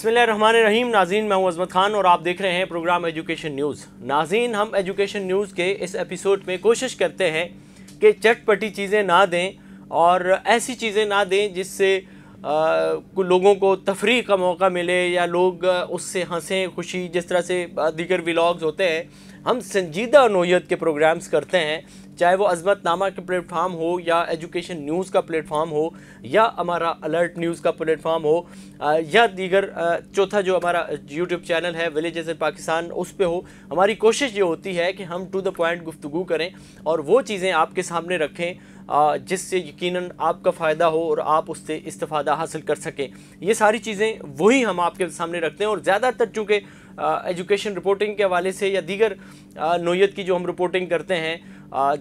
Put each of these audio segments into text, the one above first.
बिस्मिल्लाहिर्रहमानिर्रहीम। नाज़रीन, मैं हूं अज़मत खान और आप देख रहे हैं प्रोग्राम एजुकेशन न्यूज़। नाज़रीन, हम एजुकेशन न्यूज़ के इस एपिसोड में कोशिश करते हैं कि चटपटी चीज़ें ना दें और ऐसी चीज़ें ना दें जिससे लोगों को तफरीह का मौका मिले या लोग उससे हंसें खुशी। जिस तरह से दीगर व्लॉग्स होते हैं, हम संजीदा नौयत के प्रोग्राम्स करते हैं, चाहे वो अज़मत नामा के प्लेटफार्म हो या एजुकेशन न्यूज़ का प्लेटफार्म हो या हमारा अलर्ट न्यूज़ का प्लेटफार्म हो या दीगर चौथा जो हमारा यूट्यूब चैनल है विलेजेस इन पाकिस्तान, उस पे हो। हमारी कोशिश ये होती है कि हम टू द पॉइंट गुफ्तगू करें और वो चीज़ें आपके सामने रखें जिससे यकीनन आपका फ़ायदा हो और आप उससे इस्तिफ़ादा हासिल कर सकें। ये सारी चीज़ें वही हम आपके सामने रखते हैं और ज़्यादातर चूँकि एजुकेशन रिपोर्टिंग के हवाले से या दीगर नौयत की जो हम रिपोर्टिंग करते हैं,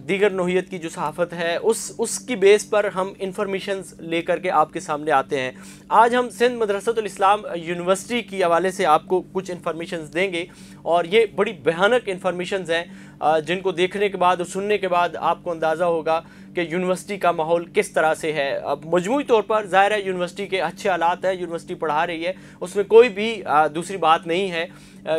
दीगर नौयत की जो सहाफ़त है उसकी बेस पर हम इंफॉर्मेशंस लेकर के आपके सामने आते हैं। आज हम सिंध मदरसतुल इस्लाम यूनिवर्सिटी की हवाले से आपको कुछ इंफॉर्मेशंस देंगे और ये बड़ी भयानक इंफॉर्मेशंस हैं जिनको देखने के बाद और सुनने के बाद आपको अंदाज़ा होगा कि यूनिवर्सिटी का माहौल किस तरह से है। अब मजमूई तौर पर ज़ाहिर है यूनिवर्सिटी के अच्छे हालात हैं, यूनिवर्सिटी पढ़ा रही है, उसमें कोई भी दूसरी बात नहीं है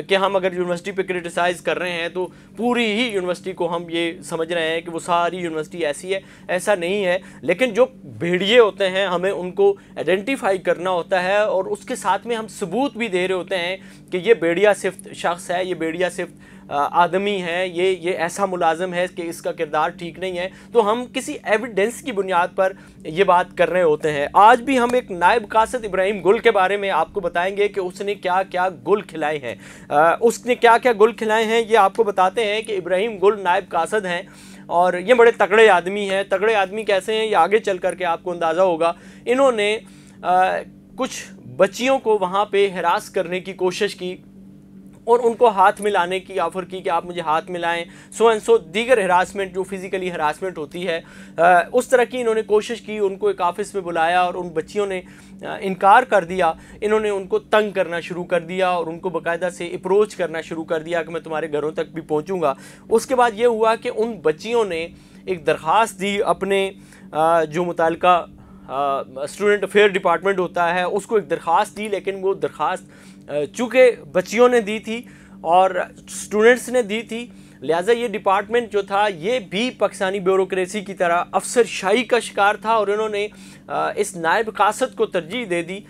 कि हम अगर यूनिवर्सिटी पे क्रिटिसाइज़ कर रहे हैं तो पूरी ही यूनिवर्सिटी को हम ये समझ रहे हैं कि वो सारी यूनिवर्सिटी ऐसी है। ऐसा नहीं है, लेकिन जो भेड़िए होते हैं हमें उनको आइडेंटिफाई करना होता है और उसके साथ में हम सबूत भी दे रहे होते हैं कि ये भेड़िया सिर्फ शख्स है, ये भेड़िया सिर्फ आदमी है, ये ऐसा मुलाजिम है कि इसका किरदार ठीक नहीं है। तो हम किसी एविडेंस की बुनियाद पर ये बात कर रहे होते हैं। आज भी हम एक नायब कासद इब्राहिम गुल के बारे में आपको बताएंगे कि उसने क्या क्या गुल खिलाए हैं। उसने क्या क्या गुल खिलाए हैं ये आपको बताते हैं कि इब्राहिम गुल नायब कासद हैं और ये बड़े तगड़े आदमी हैं। तगड़े आदमी कैसे हैं ये आगे चल करके आपको अंदाज़ा होगा। इन्होंने कुछ बच्चियों को वहाँ पे हरास करने की कोशिश की और उनको हाथ मिलाने की ऑफ़र की कि आप मुझे हाथ मिलाएं, सो एंड सो दीगर हरासमेंट जो फिज़िकली हरासमेंट होती है उस तरह की इन्होंने कोशिश की। उनको एक ऑफ़िस में बुलाया और उन बच्चियों ने इनकार कर दिया। इन्होंने उनको तंग करना शुरू कर दिया और उनको बाकायदा से अप्रोच करना शुरू कर दिया कि मैं तुम्हारे घरों तक भी पहुंचूंगा। उसके बाद ये हुआ कि उन बच्चियों ने एक दरख्वास्त दी अपने जो मुताल्लिका स्टूडेंट अफेयर डिपार्टमेंट होता है उसको एक दरख्वास्त दी, लेकिन वो दरख्वास्त चूँकि बच्चियों ने दी थी और स्टूडेंट्स ने दी थी, लिहाजा ये डिपार्टमेंट जो था ये भी पाकिस्तानी ब्यूरोक्रेसी की तरह अफसरशाही का शिकार था और इन्होंने इस नायब कासद को तरजीह दे दी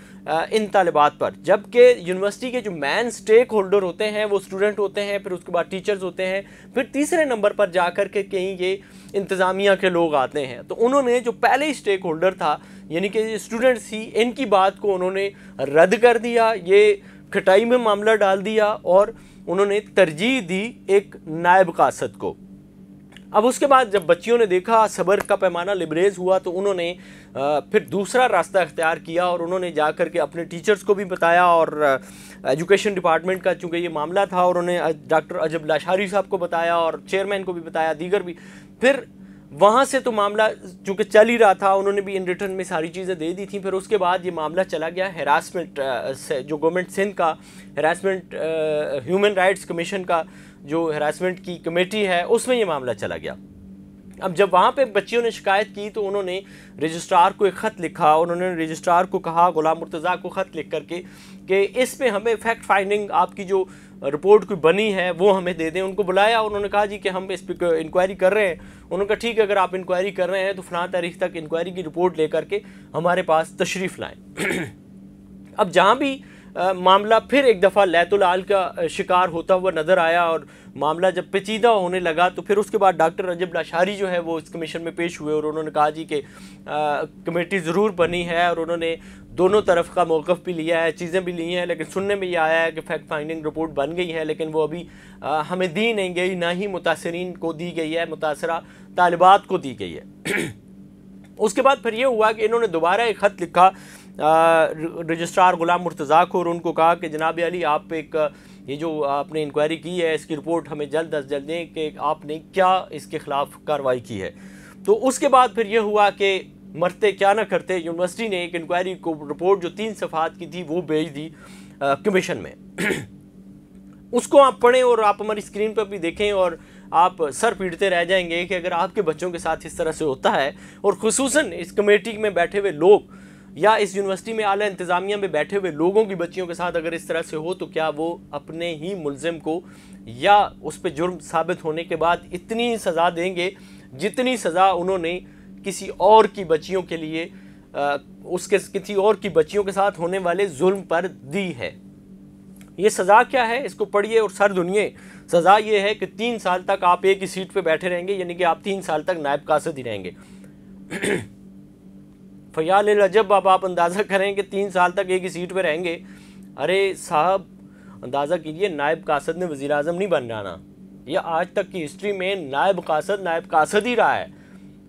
इन तालिबात पर। जबकि यूनिवर्सिटी के जो मेन स्टेक होल्डर होते हैं वो स्टूडेंट होते हैं, फिर उसके बाद टीचर्स होते हैं, फिर तीसरे नंबर पर जाकर के कहीं ये इंतज़ामिया के लोग आते हैं। तो उन्होंने जो पहले ही स्टेक होल्डर था यानी कि स्टूडेंट्स ही, इनकी बात को उन्होंने रद्द कर दिया, ये खटाई में मामला डाल दिया और उन्होंने तरजीह दी एक नायब कासद को। अब उसके बाद जब बच्चियों ने देखा सब्र का पैमाना लिबरेज हुआ तो उन्होंने फिर दूसरा रास्ता इख्तियार किया और उन्होंने जा कर के अपने टीचर्स को भी बताया और एजुकेशन डिपार्टमेंट का चूँकि ये मामला था और उन्होंने डॉक्टर अजब लाशारी साहब को बताया और चेयरमैन को भी बताया, दीगर भी। फिर वहाँ से तो मामला चूँकि चल ही रहा था, उन्होंने भी इन रिटर्न में सारी चीज़ें दे दी थी। फिर उसके बाद ये मामला चला गया हरासमेंट से, जो गवर्नमेंट सिंध का हरासमेंट ह्यूमन राइट्स कमीशन का जो हरासमेंट की कमेटी है उसमें ये मामला चला गया। अब जब वहाँ पे बच्चियों ने शिकायत की तो उन्होंने रजिस्ट्रार को एक ख़त लिखा। उन्होंने रजिस्ट्रार को कहा, गुलाम मुर्तज़ा को ख़त लिख करके कि इस पे हमें फैक्ट फाइंडिंग आपकी जो रिपोर्ट कोई बनी है वो हमें दे दें। उनको बुलाया, उन्होंने कहा जी कि हम इस पर इंक्वायरी कर रहे हैं। उन्होंने कहा ठीक है, अगर आप इंक्वायरी कर रहे हैं तो फ़लाँ तारीख तक इंक्वायरी की रिपोर्ट ले करके हमारे पास तशरीफ़ लाएँ। अब जहाँ भी मामला फिर एक दफ़ा लैतुल आल का शिकार होता हुआ नज़र आया और मामला जब पेचीदा होने लगा तो फिर उसके बाद डॉक्टर अजब लाशारी जो है वो इस कमीशन में पेश हुए और उन्होंने कहा जी कि कमेटी ज़रूर बनी है और उन्होंने दोनों तरफ का मौक़िफ़ भी लिया है, चीज़ें भी ली हैं, लेकिन सुनने में ये आया है कि फैक्ट फाइंडिंग रिपोर्ट बन गई है लेकिन वो अभी हमें दी नहीं गई, ना ही मुतासरीन को दी गई है, मुतासरा तालिबात को दी गई है। उसके बाद फिर ये हुआ कि इन्होंने दोबारा एक ख़त लिखा रजिस्ट्रार गुलाम मुर्तज़ा को और उनको कहा कि जनाब अली आप एक ये जो आपने इंक्वायरी की है इसकी रिपोर्ट हमें जल्द अज जल्द दें कि आपने क्या इसके ख़िलाफ़ कार्रवाई की है। तो उसके बाद फिर ये हुआ कि मरते क्या ना करते यूनिवर्सिटी ने एक इंक्वायरी को रिपोर्ट जो 3 सफ़हात की थी वो भेज दी कमीशन में। उसको आप पढ़ें और आप हमारी स्क्रीन पर भी देखें और आप सर पीटते रह जाएंगे कि अगर आपके बच्चों के साथ इस तरह से होता है और ख़ुसूसन इस कमेटी में बैठे हुए लोग یا اس یونیورسٹی میں اعلیٰ انتظامیہ میں بیٹھے ہوئے لوگوں کی بچیوں کے ساتھ اگر اس طرح سے ہو تو کیا وہ اپنے ہی ملزم کو یا اس پہ جرم ثابت ہونے کے بعد اتنی سزا دیں گے جتنی سزا انہوں نے کسی اور کی بچیوں کے لیے کسی اور کی بچیوں کے ساتھ ہونے والے ظلم پر دی ہے؟ یہ سزا کیا ہے اس کو پڑھیے اور سر دنیے. سزا یہ ہے کہ 3 سال تک آپ ایک ہی سیٹ پہ بیٹھے رہیں گے، یعنی کہ آپ 3 سال تک نائب قاصد ہی رہیں گے. فیال العجب اب آپ اندازہ کریں کہ 3 سال تک ایک ہی سیٹ پہ رہیں گے. ارے صاحب اندازہ کیجئے، نائب قاصد نے وزیر اعظم نہیں بن جانا. یہ آج تک کی ہسٹری میں نائب قاصد ہی رہا ہے.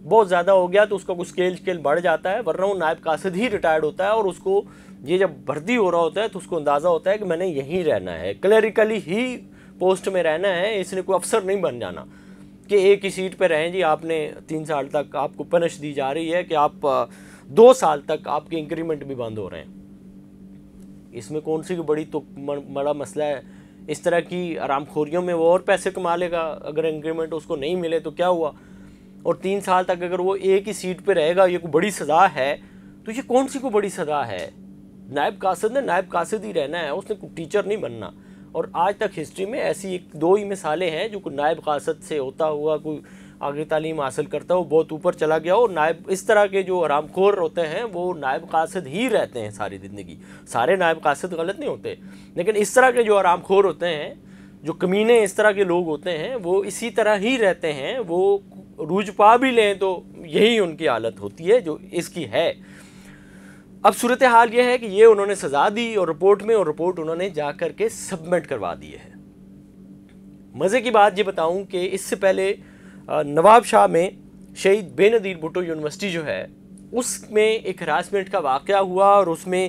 بہت زیادہ ہو گیا تو اس کا کچھ اسکیل بڑھ جاتا ہے، ورنہ وہ نائب قاصد ہی ریٹائرڈ ہوتا ہے اور اس کو یہ جب بھرتی ہو رہا ہوتا ہے تو اس کو اندازہ ہوتا ہے کہ میں نے یہیں رہنا ہے، کلیریکلی ہی پوسٹ میں رہنا ہے. اس نے کوئی افسر نہیں بن جانا کہ ایک ہی سیٹ پہ رہیں جی. آپ نے 3 سال تک آپ کو پنش دی جا رہی ہے کہ آپ 2 سال تک آپ کے انکریمنٹ بھی بند ہو رہے ہیں. اس میں کون سی بڑا مسئلہ ہے؟ اس طرح کی آرام خوریوں میں وہ اور پیسے کما لے گا. اگر انکریمنٹ اس کو نہیں ملے تو کیا ہوا؟ اور 3 سال تک اگر وہ ایک ہی سیٹ پہ رہے گا، یہ کوئی بڑی سزا ہے تو یہ کون سی کوئی بڑی سزا ہے؟ نائب قاصد نے نائب قاصد ہی رہنا ہے، اس نے کوئی ٹیچر نہیں بننا. اور آج تک ہسٹری میں ایسی 1-2 ہی مثالیں ہیں جو کوئی نائب قاصد سے ہوتا ہوا کوئی آگے تعلیم حاصل کرتا ہو، بہت اوپر چلا گیا. اور نائب اس طرح کے جو حرام خور ہوتے ہیں وہ نائب قاصد ہی رہتے ہیں ساری زندگی. سارے نائب قاصد غلط نہیں ہوتے، لیکن اس طرح کے جو حرام خور ہوتے ہیں، جو کمینے اس طرح کے لوگ ہوتے ہیں، وہ اسی طرح ہی رہتے ہیں. وہ روج پا بھی لیں تو یہی ان کی حالت ہوتی ہے جو اس کی ہے. اب صورتحال یہ ہے کہ یہ انہوں نے سزا دی اور رپورٹ انہوں نے جا کر کے سبمٹ کروا دی ہے. مزے کی بات یہ بتاؤں کہ اس سے پہلے نواب شاہ میں شہید بے نظیر بھٹو یونیورسٹی جو ہے اس میں ایک ہراسمنٹ کا واقعہ ہوا اور اس میں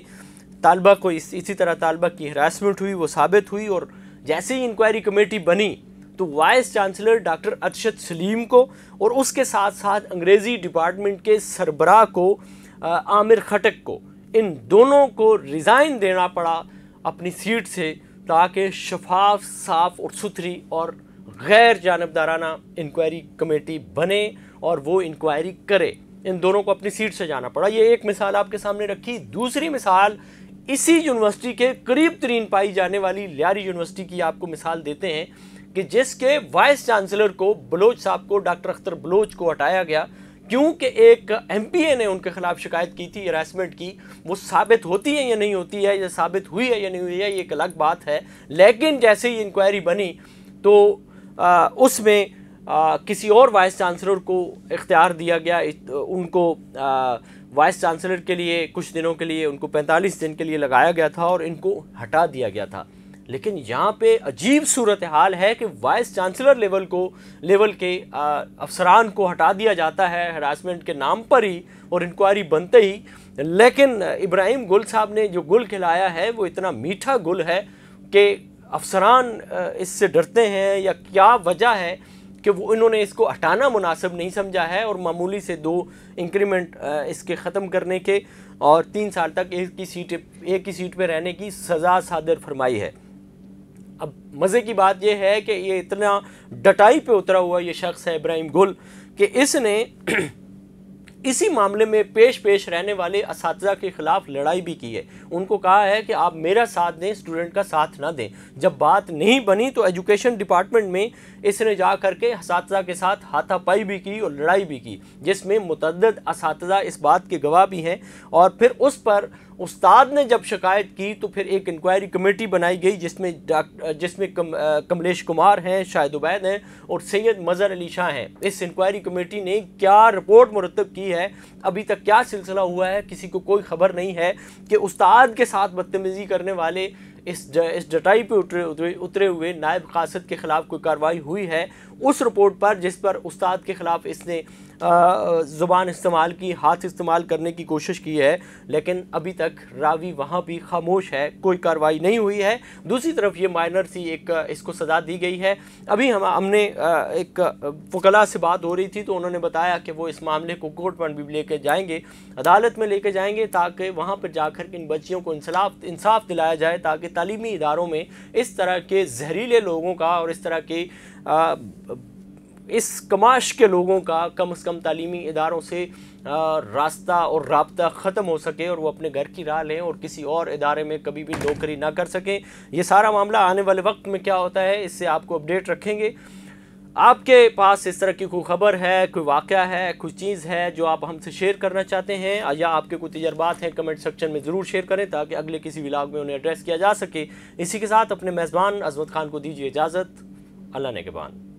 طالبہ کو اسی طرح طالبہ کی ہراسمنٹ ہوئی، وہ ثابت ہوئی. اور جیسے ہی انکوائری کمیٹی بنی تو وائس چانسلر ڈاکٹر ارشد سلیم کو اور اس کے ساتھ ساتھ انگریزی ڈپارٹمنٹ کے سربراہ کو عامر خٹک کو، ان دونوں کو ریزائن دینا پڑا اپنی سیٹ سے تاکہ شفاف، صاف اور ستھری اور غیر جانبدارانہ انکوائری کمیٹی بنے اور وہ انکوائری کرے. ان دونوں کو اپنی سیٹ سے جانا پڑا. یہ ایک مثال آپ کے سامنے رکھی. دوسری مثال اسی یونیورسٹی کے قریب ترین پائی جانے والی لیاری یونیورسٹی کی آپ کو مثال دیتے ہیں کہ جس کے وائس چانسلر کو بلوچ صاحب کو، ڈاکٹر اختر بلوچ کو ہٹایا گیا کیونکہ ایک ایم پی اے نے ان کے خلاف شکایت کی تھی ہراسمنٹ کی. وہ ثابت ہوتی ہے یا نہیں ہوتی ہے، یا ثابت ہوئی ہے یا نہیں ہوئی ہے، یہ ایک الگ بات ہے. لیکن جیسے ہی انکوائری بنی تو اس میں کسی اور وائس چانسلر کو اختیار دیا گیا. ان کو وائس چانسلر کے لیے کچھ دنوں کے لیے، ان کو 45 دن کے لیے لگایا گیا تھا اور ان کو ہٹا دیا گیا تھا. لیکن یہاں پہ عجیب صورتحال ہے کہ وائس چانسلر لیول کے افسران کو ہٹا دیا جاتا ہے ہراسمنٹ کے نام پر ہی اور انکوائری بنتے ہی. لیکن ابراہیم گل صاحب نے جو گل کھلایا ہے وہ اتنا میٹھا گل ہے کہ افسران اس سے ڈرتے ہیں، یا کیا وجہ ہے کہ وہ انہوں نے اس کو ہٹانا مناسب نہیں سمجھا ہے اور معمولی سے 2 انکریمنٹ اس کے ختم کرنے کے اور 3 سال تک ایک ہی سیٹ پہ رہنے کی سزا صادر فرمائی ہے. اب مزے کی بات یہ ہے کہ یہ اتنا ڈٹائی پہ اترا ہوا یہ شخص ہے ابراہیم گل کہ اس نے اسی معاملے میں پیش رہنے والے اساتذہ کے خلاف لڑائی بھی کی ہے. ان کو کہا ہے کہ آپ میرا ساتھ دیں، اسٹوڈنٹ کا ساتھ نہ دیں. جب بات نہیں بنی تو ایجوکیشن ڈپارٹمنٹ میں اس نے جا کر کے اساتذہ کے ساتھ ہاتھا پائی بھی کی اور لڑائی بھی کی، جس میں متعدد اساتذہ اس بات کے گواہ بھی ہیں. اور پھر اس پر استاد نے جب شکایت کی تو پھر ایک انکوائری کمیٹی بنائی گئی جس میں کملیش کمار ہیں، شاہد عبید ہیں اور سید مظہر علی شاہ ہیں. اس انکوائری کمیٹی نے کیا رپورٹ مرتب کی ہے، ابھی تک کیا سلسلہ ہوا ہے، کسی کو کوئی خبر نہیں ہے کہ استاد کے ساتھ بدتمیزی کرنے والے اس ڈٹائی پہ اترے ہوئے نائب قاصد کے خلاف کوئی کارروائی ہوئی ہے. اس رپورٹ پر جس پر استاد کے خلاف اس نے زبان استعمال کی، ہاتھ استعمال کرنے کی کوشش کی ہے، لیکن ابھی تک راوی وہاں بھی خاموش ہے، کوئی کارروائی نہیں ہوئی ہے. دوسری طرف یہ مائنر سی ایک اس کو سزا دی گئی ہے. ابھی ہم نے ایک وکلاء سے بات ہو رہی تھی تو انہوں نے بتایا کہ وہ اس معاملے کو کورٹ پر بھی لے کے جائیں گے، عدالت میں لے کے جائیں گے تاکہ وہاں پر جا کر ان بچیوں کو انصاف دلایا جائے، تاکہ تعلیمی اداروں میں اس طرح کے زہریلے لوگوں کا اور اس طرح کے اس کماش کے لوگوں کا کم از کم تعلیمی اداروں سے راستہ اور رابطہ ختم ہو سکے اور وہ اپنے گھر کی راہ لیں اور کسی اور ادارے میں کبھی بھی نوکری نہ کر سکیں۔ یہ سارا معاملہ آنے والے وقت میں کیا ہوتا ہے اس سے آپ کو اپڈیٹ رکھیں گے۔ آپ کے پاس اس طرح کی کوئی خبر ہے، کوئی واقعہ ہے، کوئی چیز ہے جو آپ ہم سے شیئر کرنا چاہتے ہیں، یا آپ کے کوئی تجربات ہیں، کمنٹ سیکشن میں ضرور شیئر کریں تاکہ اگلے کسی ولاگ میں انہیں ایڈریس کیا جا سکے۔ اسی کے ساتھ اپنے میزبان عظمت خان کو دیجیے اجازت۔ اللہ نگہبان۔